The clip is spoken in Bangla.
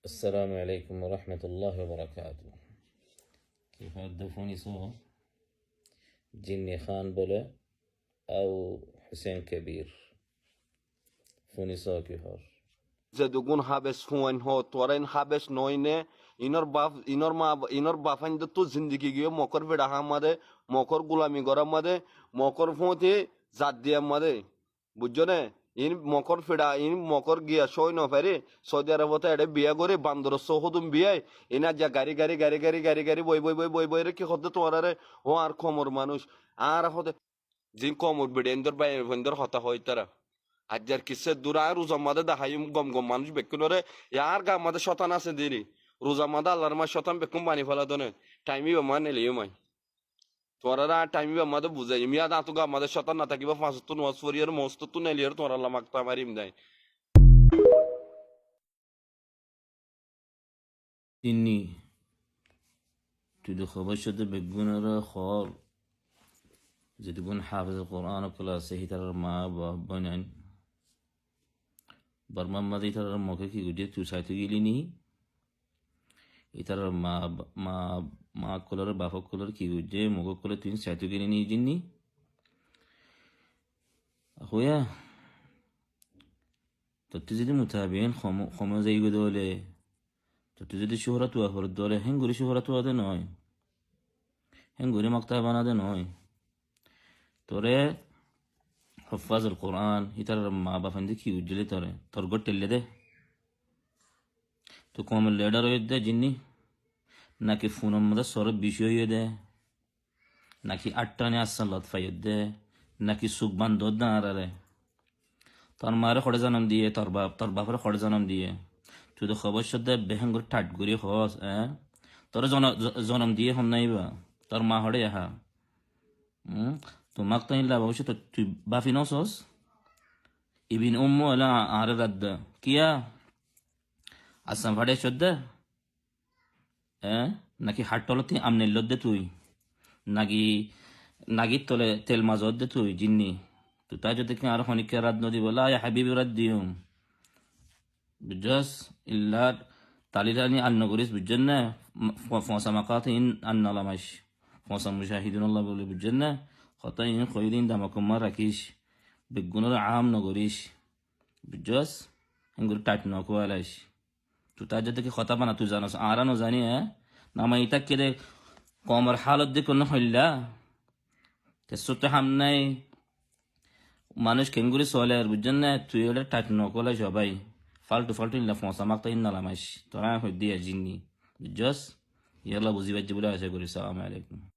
السلام عليكم ورحمة الله وبركاته. كيف هدفوني صوت جني خان بولا أو حسين كبير فوني صوت كيفار যে দুগুণ হাবেস হুয়াইন হ তোরাইন হাবেস নইনে ইনর বাফাইন তো জিন্দিগি গিয়ে মকর বেড়া হামাদে মকর গুলামি গরম মাদে মকর ফুঁতে জাত দিয়ে মাদে বুঝছো নে ইন মকর ফেড়া ইন মকর গিয়া সই ন পারে সৌদি আরবতে এডে বিয়া করে বান্দর সহুদুম বিয়াই ইনা যা গাড়ি বই রে কি হতে তোমার ও আর কমর মানুষ আর হতে যে কমর বেড়ে এন্দর বাই এন্দর হতা হয় তারা আজ্জার কিসে দূর আর রোজা মাদে দেখাইম গম গম মানুষ বেকুনরে ইয়ার গা মাদে শতান আছে দিরি রোজা মাদে আল্লাহর মা শতান বেকুম বানি ফেলা দনে টাইমি বা মানে লিও মাই তোরা টাইমি বা মাদে বুঝাই মিয়া দাঁতু গা মাদে শতান না থাকিবা পাঁচ তো নজ ফরিয়ার মস্ত তো নেলিয়ার তোরা আল্লাহ মাকতা মারিম দেয় إني تدخل بشد بجونر خال زدقون حافظ القرآن وكلا سهي ترى ما بنان برما ما دي ترى ما كي وجد تو سايتو يليني ترى ما كولر بافا كولر كي وجد موكو كولر تين سايتو يليني جني أخويا تتزيد متابعين خم زي دولة تتزيد شهرة وأخر الدولة هنقولي شهرة هذا نوع هنقولي مقطع هذا نوع তোরে হফাজুল কোরআন ইতার মা বাফান্দি কি উজ্জ্বলি তোরে তোর গোটেলে দে তো কম লেডার হয়ে দে জিন্নি নাকি ফোনের মধ্যে সরব বিষয় হয়ে দে নাকি আটটানে আসসান লতফাই দে নাকি সুখ বান্ধ দাঁড়ারে তোর মারে খড়ে জন্ম দিয়ে তোর বাপরে খড়ে জন্ম দিয়ে তুই তো খবর সদ্যে বেহেঙ্গুর টাট গুড়ি হস তোর জন্ম দিয়ে হন নাইবা তোর মা হড়ে আহা তোমাক তো ইল্লা অবশ্য তো তুই বাফি নসস ইবিন উম্মু আলা আর রাদ্দ কিয়া আসাম ফাড়ে সদ্দা নাকি হাট্টলতে আমনে লদ্দে তুই নাগির তলে তেল মাজত দে তুই জিন্নি তো তাই যদি আর খনিকে রাত নদী বলা ইয়া হাবিবি রাত দিউম বুঝছস ইল্লা তালিলানি আল নগরিস বুঝছেন না ফসা মাকাতে ইন আন্নালামাশ ফসা মুশাহিদুন আল্লাহ বলে বুঝছেন না خطين خيرين دمكم مرة كيش بتقولوا عام نقوليش بجوز نقول تاتنا كوالاش تتاجد كي خطبنا تزانس آرانو زاني نما يتك كده قمر حالت دي كنا حلا تسوت همناي মানুষ কেঙ্গুরি সোলে আর বুঝছেন না তুই ওটা টাটনো কোলা সবাই ফালতু ইল্লা ফসা মাকতা ইন্না লামাইশ তোরা হই দিয়া জিন্নি বুঝছস ইয়াল্লা বুঝিবাজ্জি বলে আশা করি সালাম আলাইকুম